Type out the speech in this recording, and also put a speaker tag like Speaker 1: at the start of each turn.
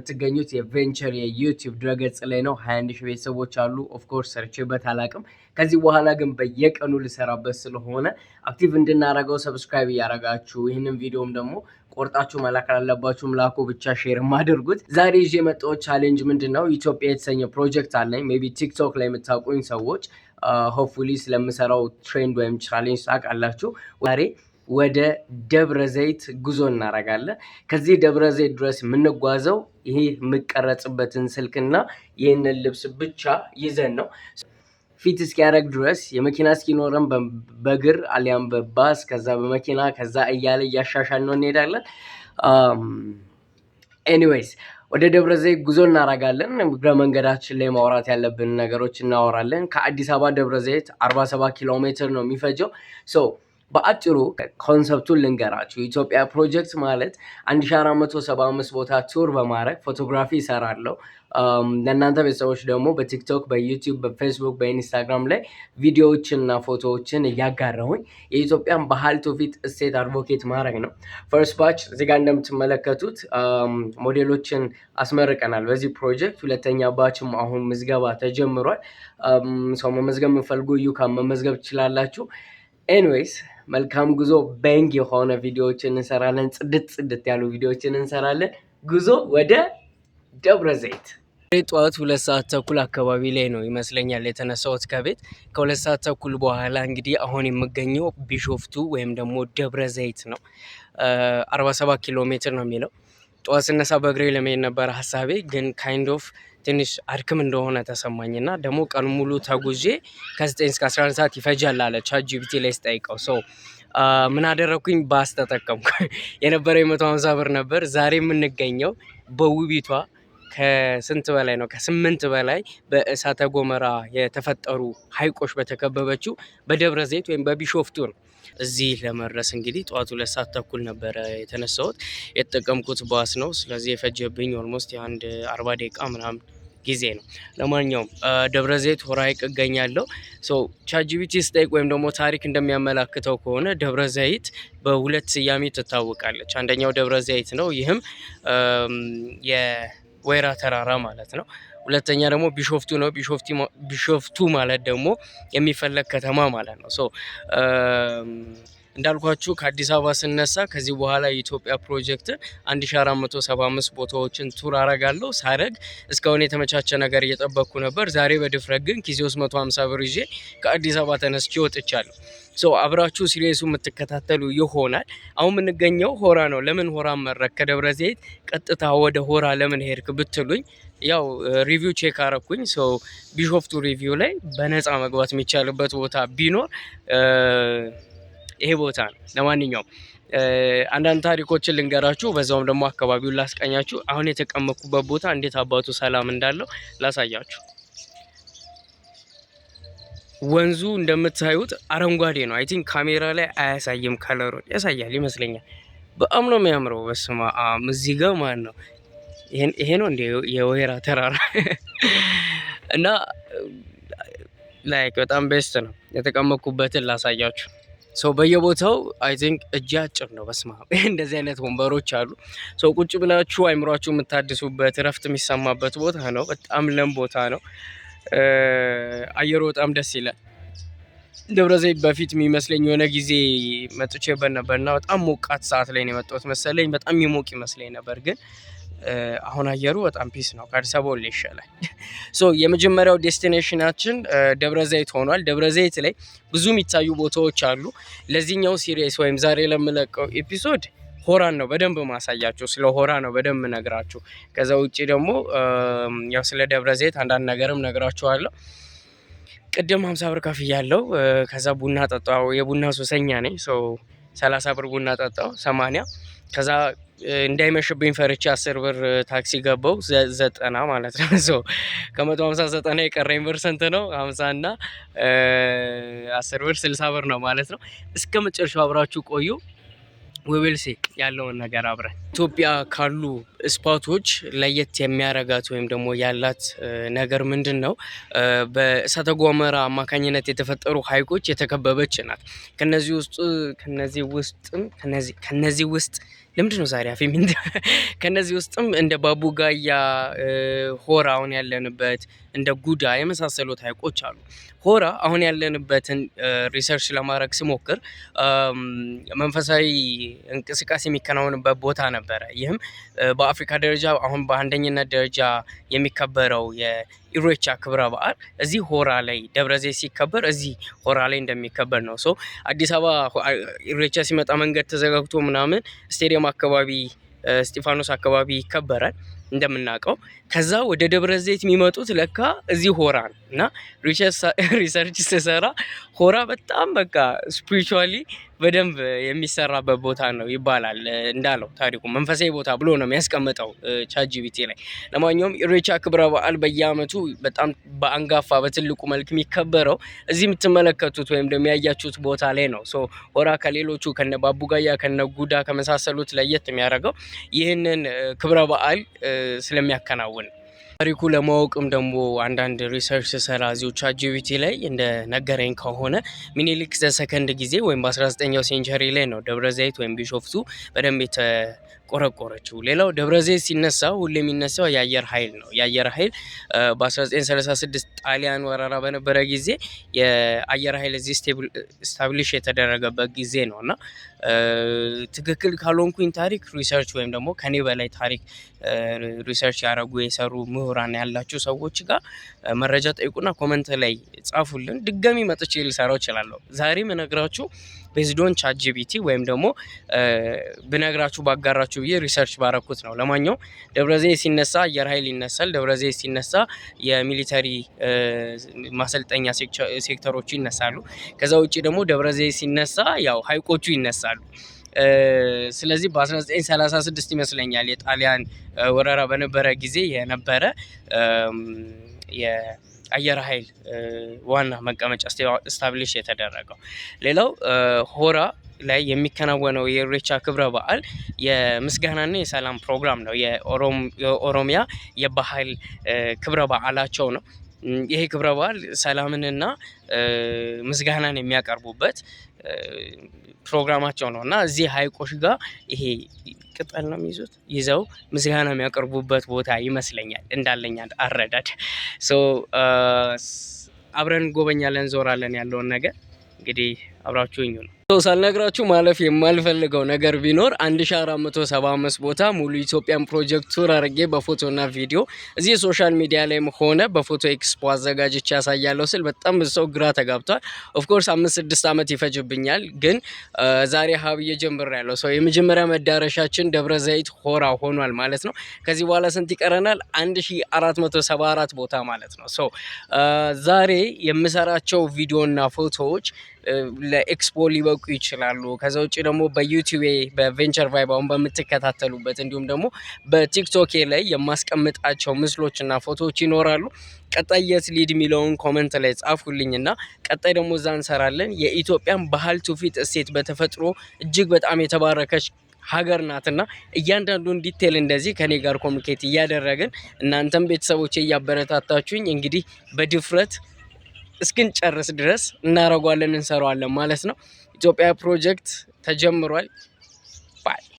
Speaker 1: የምትገኙት የቬንቸር የዩቲዩብ ድረገጽ ላይ ነው። 21 ሺህ ቤተሰቦች አሉ። ኦፍ ኮርስ ሰርቼበት አላቅም። ከዚህ በኋላ ግን በየቀኑ ልሰራበት ስለሆነ አክቲቭ እንድናረገው ሰብስክራይብ እያረጋችሁ ይህንን ቪዲዮም ደግሞ ቆርጣችሁ መላክ አለባችሁም ላኩ፣ ብቻ ሼር ማድርጉት። ዛሬ ይዤ የመጣው ቻሌንጅ ምንድነው? ኢትዮጵያ የተሰኘ ፕሮጀክት አለኝ። ሜቢ ቲክቶክ ላይ የምታውቁኝ ሰዎች ሆፕፉሊ ስለምሰራው ትሬንድ ወይም ቻሌንጅ ታውቃላችሁ። ዛሬ ወደ ደብረ ዘይት ጉዞ እናደርጋለን። ከዚህ ደብረ ዘይት ድረስ የምንጓዘው ይሄ የምቀረጽበትን ስልክና ይህንን ልብስ ብቻ ይዘን ነው። ፊት እስኪያደርግ ድረስ የመኪና እስኪኖረን በእግር አሊያም በባስ ከዛ በመኪና ከዛ እያለ እያሻሻል ነው እንሄዳለን። ኤኒዌይስ ወደ ደብረ ዘይት ጉዞ እናደርጋለን። እግረ መንገዳችን ላይ ማውራት ያለብን ነገሮች እናወራለን። ከአዲስ አበባ ደብረ ዘይት 47 ኪሎ ሜትር ነው የሚፈጀው። በአጭሩ ኮንሰፕቱን ልንገራችሁ። ኢትዮጵያ ፕሮጀክት ማለት 1475 ቦታ ቱር በማድረግ ፎቶግራፊ ይሰራለሁ። ለእናንተ ቤተሰቦች ደግሞ በቲክቶክ፣ በዩቲዩብ፣ በፌስቡክ፣ በኢንስታግራም ላይ ቪዲዮዎችንና ፎቶዎችን እያጋራሁኝ የኢትዮጵያን ባህል፣ ትውፊት፣ እሴት አድቮኬት ማድረግ ነው። ፈርስት ባች እዚጋ እንደምትመለከቱት ሞዴሎችን አስመርቀናል በዚህ ፕሮጀክት። ሁለተኛ ባችም አሁን ምዝገባ ተጀምሯል። ሰው መመዝገብ የምፈልጉ ዩካም መመዝገብ ትችላላችሁ። ኤኒዌይስ መልካም ጉዞ። ባንግ የሆነ ቪዲዮዎችን እንሰራለን። ጽድት ያሉ ቪዲዮዎችን እንሰራለን። ጉዞ ወደ ደብረ ዘይት። ጠዋት 2 ሰዓት ተኩል አካባቢ ላይ ነው ይመስለኛል የተነሳሁት ከቤት። ከ2 ሰዓት ተኩል በኋላ እንግዲህ አሁን የምገኘው ቢሾፍቱ ወይም ደግሞ ደብረ ዘይት ነው። 47 ኪሎ ሜትር ነው የሚለው። ጠዋት ስነሳ በእግሬ ለመሄድ ነበር ሀሳቤ፣ ግን ካይንድ ኦፍ ትንሽ አድክም እንደሆነ ተሰማኝና ደግሞ ቀን ሙሉ ተጉዤ ከ9 እስከ 11 ሰዓት ይፈጃል አለ ቻትጂፒቲ ላይ ስጠይቀው። ምን አደረኩኝ? ባስ ተጠቀምኩ። የነበረው 150 ብር ነበር። ዛሬ የምንገኘው በውቢቷ ከስንት በላይ ነው? ከ8 በላይ በእሳተ ገሞራ የተፈጠሩ ሀይቆች በተከበበችው በደብረ ዘይት ወይም በቢሾፍቱ ነው። እዚህ ለመድረስ እንግዲህ ጠዋት 2 ሰዓት ተኩል ነበረ የተነሳሁት። የተጠቀምኩት ባስ ነው። ስለዚህ የፈጀብኝ ኦልሞስት የአንድ 40 ደቂቃ ምናምን ጊዜ ነው። ለማንኛውም ደብረ ዘይት ሆራ ሀይቅ እገኛለሁ። ቻትጂፒቲ ስጠይቅ ወይም ደግሞ ታሪክ እንደሚያመላክተው ከሆነ ደብረ ዘይት በሁለት ስያሜ ትታወቃለች። አንደኛው ደብረ ዘይት ነው። ይህም የወይራ ተራራ ማለት ነው። ሁለተኛ ደግሞ ቢሾፍቱ ነው። ቢሾፍቱ ማለት ደግሞ የሚፈለግ ከተማ ማለት ነው። እንዳልኳችሁ ከአዲስ አበባ ስነሳ ከዚህ በኋላ የኢትዮጵያ ፕሮጀክትን 1475 ቦታዎችን ቱር አረጋለሁ። ሳረግ እስካሁን የተመቻቸ ነገር እየጠበቅኩ ነበር። ዛሬ በድፍረት ግን ኪሴ ውስጥ 150 ብር ይዤ ከአዲስ አበባ ተነስቼ ወጥቻለሁ። አብራችሁ ሲሪየሱ የምትከታተሉ ይሆናል። አሁን የምንገኘው ሆራ ነው። ለምን ሆራ መረክ? ከደብረ ዘይት ቀጥታ ወደ ሆራ ለምን ሄድክ ብትሉኝ ያው ሪቪው ቼክ አረኩኝ። ቢሾፍቱ ሪቪው ላይ በነፃ መግባት የሚቻልበት ቦታ ቢኖር ይሄ ቦታ ነው። ለማንኛውም አንዳንድ ታሪኮችን ልንገራችሁ፣ በዛውም ደግሞ አካባቢውን ላስቀኛችሁ። አሁን የተቀመጥኩበት ቦታ እንዴት አባቱ ሰላም እንዳለው ላሳያችሁ። ወንዙ እንደምታዩት አረንጓዴ ነው። አይ ቲንክ ካሜራ ላይ አያሳይም፣ ከለሩን ያሳያል ይመስለኛል። በጣም ነው የሚያምረው። በስመ አብ። እዚህ ጋር ማለት ነው ይሄ ነው እንደ የወይራ ተራራ እና ላይክ በጣም ቤስት ነው። የተቀመጥኩበትን ላሳያችሁ። በየቦታው አይ ቲንክ እጅ አጭር ነው። በስመ አብ። እንደዚህ አይነት ወንበሮች አሉ። ቁጭ ብላችሁ አይምሯችሁ የምታድሱበት እረፍት የሚሰማበት ቦታ ነው። በጣም ለም ቦታ ነው። አየሩ በጣም ደስ ይላል። ደብረ ዘይት በፊት የሚመስለኝ የሆነ ጊዜ መጥቼበት ነበርና በጣም ሞቃት ሰዓት ላይ ነው የመጣሁት መሰለኝ። በጣም የሚሞቅ ይመስለኝ ነበር፣ ግን አሁን አየሩ በጣም ፒስ ነው። ከአዲስ አበባ ላይ ይሻላል። የመጀመሪያው ዴስቲኔሽናችን ደብረ ዘይት ሆኗል። ደብረ ዘይት ላይ ብዙ የሚታዩ ቦታዎች አሉ። ለዚህኛው ሲሪየስ ወይም ዛሬ ለምለቀው ኤፒሶድ ሆራን ነው በደንብ ማሳያችሁ። ስለ ሆራ ነው በደንብ ነግራችሁ። ከዛ ውጪ ደግሞ ያው ስለ ደብረ ዘይት አንዳንድ ነገርም ነግራችኋለሁ። ቅድም 50 ብር ከፍያለሁ። ከዛ ቡና ጠጣው። የቡና ሱሰኛ ነኝ። 30 ብር ቡና ጠጣው 80። ከዛ እንዳይመሽብኝ ፈርቼ 10 ብር ታክሲ ገባው 90 ማለት ነው። ከ150 90 የቀረኝ ብር ስንት ነው? 50 እና 10 ብር 60 ብር ነው ማለት ነው። እስከ መጨረሻው አብራችሁ ቆዩ። ዊልሲ ያለውን ነገር አብረን። ኢትዮጵያ ካሉ ስፖቶች ለየት የሚያረጋት ወይም ደግሞ ያላት ነገር ምንድን ነው? በእሳተ ገሞራ አማካኝነት የተፈጠሩ ሀይቆች የተከበበች ናት። ከነዚህ ውስጥ
Speaker 2: ለምንድነው ዛሬ አፌ ምን ከነዚህ ውስጥም እንደ ባቡጋያ ሆራ አሁን ያለንበት እንደ ጉዳ የመሳሰሉት ሀይቆች አሉ። ሆራ አሁን ያለንበትን ሪሰርች ለማድረግ ስሞክር መንፈሳዊ እንቅስቃሴ የሚከናወንበት ቦታ ነበረ። ይህም በአፍሪካ ደረጃ አሁን በአንደኝነት ደረጃ የሚከበረው የኢሬቻ ክብረ በዓል እዚህ ሆራ ላይ ደብረዘይት ሲከበር እዚህ ሆራ ላይ እንደሚከበር ነው። ሶ አዲስ አበባ ኢሬቻ ሲመጣ መንገድ ተዘጋግቶ ምናምን ስቴዲየም አካባቢ እስጢፋኖስ አካባቢ ይከበራል እንደምናውቀው። ከዛ ወደ ደብረ ዘይት የሚመጡት ለካ እዚህ ሆራ ነው እና ሪሰርች ስሰራ ሆራ በጣም በቃ ስፒሪቹዋሊ በደንብ የሚሰራበት ቦታ ነው ይባላል። እንዳለው ታሪኩ መንፈሳዊ ቦታ ብሎ ነው የሚያስቀምጠው ቻትጂፒቲ ላይ። ለማንኛውም ኢሬቻ ክብረ በዓል በየአመቱ በጣም በአንጋፋ በትልቁ መልክ የሚከበረው እዚህ የምትመለከቱት ወይም ደግሞ ያያችሁት ቦታ ላይ ነው። ሶ ሆራ ከሌሎቹ ከነ ባቡጋያ ከነ ጉዳ ከመሳሰሉት ለየት የሚያደርገው ይህንን ክብረ በዓል ስለሚያከናውን። ታሪኩ ለማወቅም ደግሞ አንዳንድ ሪሰርች ስሰራ እዚሁ ቻትጂፒቲ ላይ እንደ ነገረኝ ከሆነ ሚኒሊክ ዘሰከንድ ጊዜ ወይም በ19ኛው ሴንቸሪ ላይ ነው ደብረ ዘይት ወይም ቢሾፍቱ በደንብ የተቆረቆረችው። ሌላው ደብረ ዘይት ሲነሳ ሁሌ የሚነሳው የአየር ኃይል ነው። የአየር ኃይል በ1936 ጣሊያን ወረራ በነበረ ጊዜ የአየር ኃይል እዚህ ስታብሊሽ የተደረገበት ጊዜ ነው እና ትክክል ካልሆንኩኝ ታሪክ ሪሰርች ወይም ደግሞ ከኔ በላይ ታሪክ ሪሰርች ያደረጉ የሰሩ ምሁራን ያላችሁ ሰዎች ጋር መረጃ ጠይቁና ኮመንት ላይ ጻፉልን። ድጋሚ መጥቼ ልሰራው እችላለሁ። ዛሬ ምነግራችሁ ቤዝዶን ቻትጂፒቲ ወይም ደግሞ ብነግራችሁ ባጋራችሁ ብዬ ሪሰርች ባረኩት ነው። ለማንኛውም ደብረዘይት ሲነሳ አየር ኃይል ይነሳል። ደብረዘይት ሲነሳ የሚሊተሪ ማሰልጠኛ ሴክተሮቹ ይነሳሉ። ከዛ ውጭ ደግሞ ደብረዘይት ሲነሳ ያው ሀይቆቹ ይነሳሉ። ስለዚህ በ1936 ይመስለኛል የጣሊያን ወረራ በነበረ ጊዜ የነበረ የአየር ኃይል ዋና መቀመጫ ስታብሊሽ የተደረገው። ሌላው ሆራ ላይ የሚከናወነው የኢሬቻ ክብረ በዓል የምስጋናና የሰላም ፕሮግራም ነው። የኦሮሚያ የባህል ክብረ በዓላቸው ነው። ይሄ ክብረ በዓል ሰላምንና ምስጋናን የሚያቀርቡበት ፕሮግራማቸው ነው እና እዚህ ሀይቆች ጋር ይሄ ቅጠል ነው የሚይዙት ይዘው ምስጋና የሚያቀርቡበት ቦታ ይመስለኛል እንዳለኝ አረዳድ። አብረን እንጎበኛለን፣ እንዞራለን ያለውን ነገር እንግዲህ አብራችሁኝ ነው። ሳልነግራችሁ ማለፍ የማልፈልገው ነገር ቢኖር 1475 ቦታ ሙሉ ኢትዮጵያን ፕሮጀክት ቱር አድርጌ በፎቶና ቪዲዮ እዚህ ሶሻል ሚዲያ ላይም ሆነ በፎቶ ኤክስፖ አዘጋጅቼ ያሳያለሁ ስል በጣም ብዙ ሰው ግራ ተጋብቷል። ኦፍኮርስ 5-6 ዓመት ይፈጅብኛል፣ ግን ዛሬ ሀብዬ ጀምሬያለሁ። ሰው የመጀመሪያ መዳረሻችን ደብረ ዘይት ሆራ ሆኗል ማለት ነው። ከዚህ በኋላ ስንት ይቀረናል? 1474 ቦታ ማለት ነው። ዛሬ የምሰራቸው ቪዲዮና ፎቶዎች ለኤክስፖ ሊበቁ ይችላሉ። ከዛ ውጭ ደግሞ በዩቲዩብ በቬንቸር ቫይብ አሁን በምትከታተሉበት እንዲሁም ደግሞ በቲክቶክ ላይ የማስቀምጣቸው ምስሎችና ፎቶዎች ይኖራሉ። ቀጣይ የት ሊድ የሚለውን ኮመንት ላይ ጻፉልኝና ቀጣይ ደግሞ እዛ እንሰራለን። የኢትዮጵያን ባህል፣ ትውፊት፣ እሴት በተፈጥሮ እጅግ በጣም የተባረከች ሀገር ናትና እያንዳንዱን ዲቴል እንደዚህ ከኔ ጋር ኮሚኒኬት እያደረግን እናንተም ቤተሰቦቼ እያበረታታችሁኝ እንግዲህ በድፍረት እስክንጨርስ ድረስ እናረጓለን፣ እንሰራዋለን ማለት ነው። ኢትዮጵያ ፕሮጀክት ተጀምሯል። ባይ